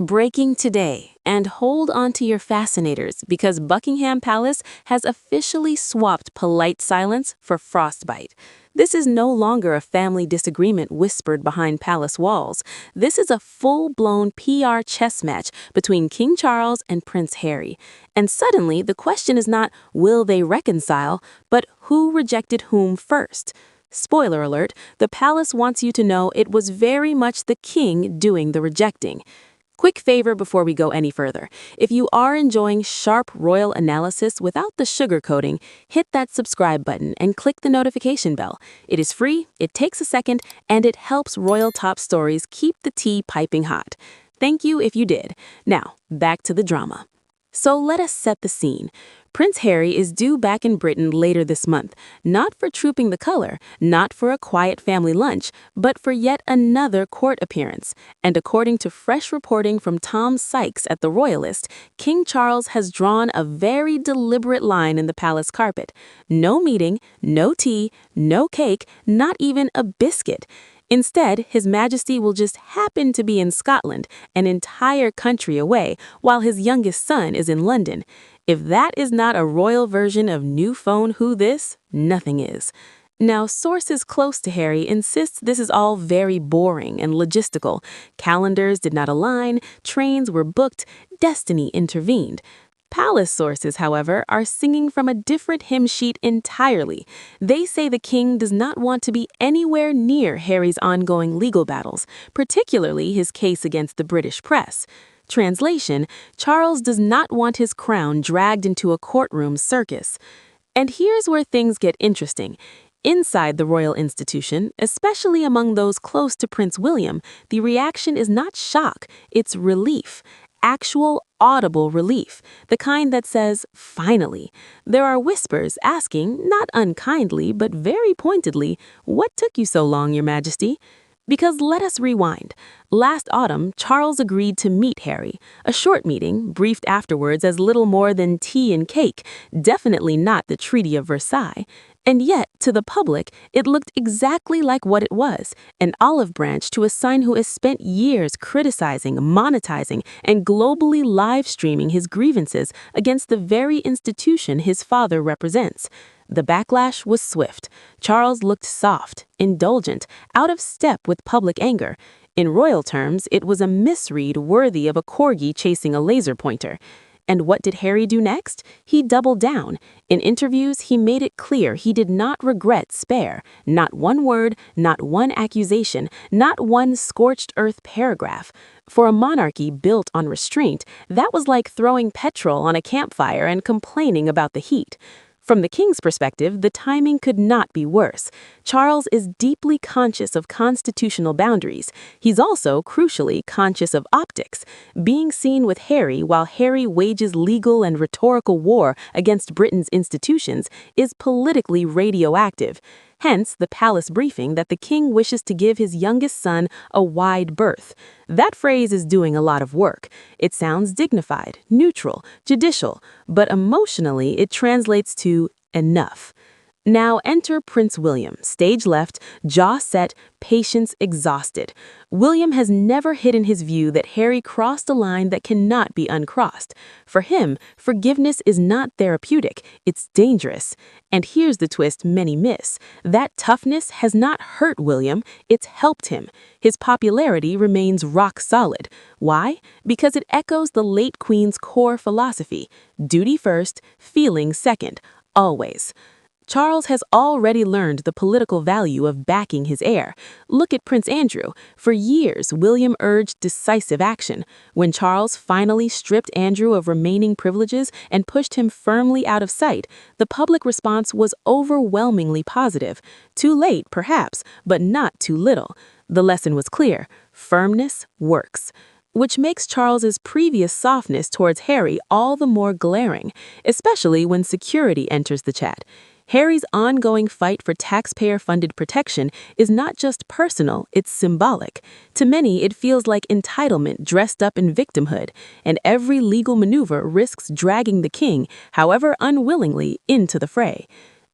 Breaking today, and hold on to your fascinators because Buckingham Palace has officially swapped polite silence for frostbite. This is no longer a family disagreement whispered behind palace walls. This is a full-blown PR chess match between King Charles and Prince Harry. And suddenly, the question is not, will they reconcile, but who rejected whom first? Spoiler alert, the palace wants you to know it was very much the king doing the rejecting. Quick favor before we go any further. If you are enjoying sharp royal analysis without the sugarcoating, hit that subscribe button and click the notification bell. It is free, it takes a second, and it helps Royal Top Stories keep the tea piping hot. Thank you if you did. Now, back to the drama. So let us set the scene. Prince Harry is due back in Britain later this month, not for trooping the color, not for a quiet family lunch, but for yet another court appearance. And according to fresh reporting from Tom Sykes at The Royalist, King Charles has drawn a very deliberate line in the palace carpet. No meeting, no tea, no cake, not even a biscuit. Instead, His Majesty will just happen to be in Scotland, an entire country away, while his youngest son is in London. If that is not a royal version of New Phone Who This, nothing is. Now, sources close to Harry insist this is all very boring and logistical. Calendars did not align, trains were booked, destiny intervened. Palace sources, however, are singing from a different hymn sheet entirely. They say the king does not want to be anywhere near Harry's ongoing legal battles, particularly his case against the British press. Translation, Charles does not want his crown dragged into a courtroom circus. And here's where things get interesting. Inside the royal institution, especially among those close to Prince William, the reaction is not shock, it's relief. Actual, audible relief, the kind that says, finally. There are whispers asking, not unkindly, but very pointedly, what took you so long, Your Majesty? Because let us rewind. Last autumn, Charles agreed to meet Harry. A short meeting, briefed afterwards as little more than tea and cake, definitely not the Treaty of Versailles. And yet, to the public, it looked exactly like what it was, an olive branch to a son who has spent years criticizing, monetizing, and globally live-streaming his grievances against the very institution his father represents. The backlash was swift. Charles looked soft, indulgent, out of step with public anger. In royal terms, it was a misread worthy of a corgi chasing a laser pointer. And what did Harry do next? He doubled down. In interviews, he made it clear he did not regret spare. Not one word, not one accusation, not one scorched earth paragraph. For a monarchy built on restraint, that was like throwing petrol on a campfire and complaining about the heat. From the king's perspective, the timing could not be worse. Charles is deeply conscious of constitutional boundaries. He's also, crucially, conscious of optics. Being seen with Harry while Harry wages legal and rhetorical war against Britain's institutions is politically radioactive. Hence, the palace briefing that the king wishes to give his youngest son a wide berth. That phrase is doing a lot of work. It sounds dignified, neutral, judicial, but emotionally it translates to enough. Now enter Prince William, stage left, jaw set, patience exhausted. William has never hidden his view that Harry crossed a line that cannot be uncrossed. For him, forgiveness is not therapeutic, it's dangerous. And here's the twist many miss. That toughness has not hurt William, it's helped him. His popularity remains rock solid. Why? Because it echoes the late Queen's core philosophy. Duty first, feeling second. Always. Charles has already learned the political value of backing his heir. Look at Prince Andrew. For years, William urged decisive action. When Charles finally stripped Andrew of remaining privileges and pushed him firmly out of sight, the public response was overwhelmingly positive. Too late, perhaps, but not too little. The lesson was clear. Firmness works. Which makes Charles's previous softness towards Harry all the more glaring, especially when security enters the chat. Harry's ongoing fight for taxpayer-funded protection is not just personal, it's symbolic. To many, it feels like entitlement dressed up in victimhood, and every legal maneuver risks dragging the king, however unwillingly, into the fray.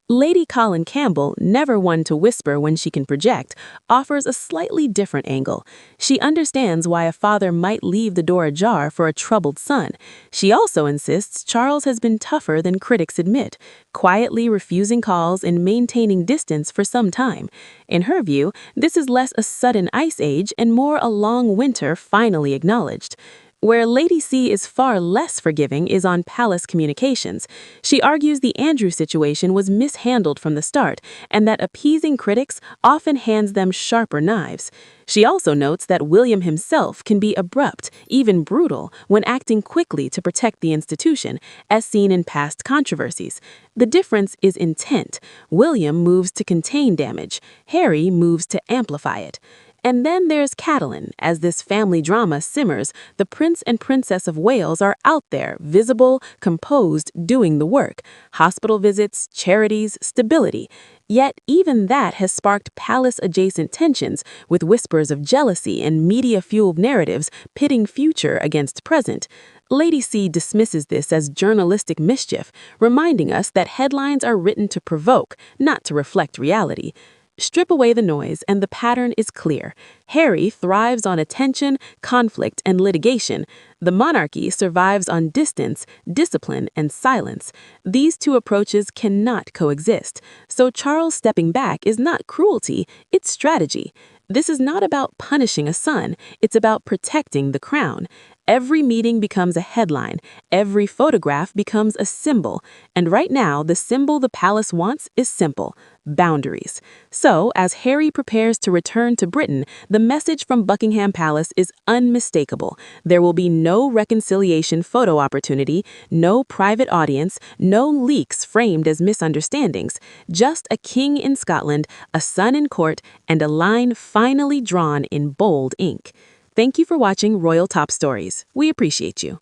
Lady Colin Campbell, never one to whisper when she can project, offers a slightly different angle. She understands why a father might leave the door ajar for a troubled son. She also insists Charles has been tougher than critics admit, quietly refusing calls and maintaining distance for some time. In her view, this is less a sudden ice age and more a long winter finally acknowledged. Where Lady C is far less forgiving is on palace communications. She argues the Andrew situation was mishandled from the start, and that appeasing critics often hands them sharper knives. She also notes that William himself can be abrupt, even brutal, when acting quickly to protect the institution, as seen in past controversies. The difference is intent. William moves to contain damage. Harry moves to amplify it. And then there's Catelyn. As this family drama simmers, the Prince and Princess of Wales are out there, visible, composed, doing the work. Hospital visits, charities, stability. Yet even that has sparked palace-adjacent tensions, with whispers of jealousy and media-fueled narratives pitting future against present. Lady C dismisses this as journalistic mischief, reminding us that headlines are written to provoke, not to reflect reality. Strip away the noise, and the pattern is clear. Harry thrives on attention, conflict, and litigation. The monarchy survives on distance, discipline, and silence. These two approaches cannot coexist. So Charles stepping back is not cruelty, it's strategy. This is not about punishing a son, it's about protecting the crown. Every meeting becomes a headline, every photograph becomes a symbol, and right now the symbol the palace wants is simple: boundaries. So, as Harry prepares to return to Britain, the message from Buckingham Palace is unmistakable. There will be no reconciliation photo opportunity, no private audience, no leaks framed as misunderstandings, just a king in Scotland, a son in court, and a line finally drawn in bold ink. Thank you for watching Royal Top Stories. We appreciate you.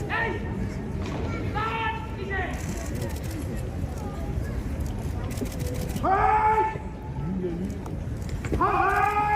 Hey! Hey!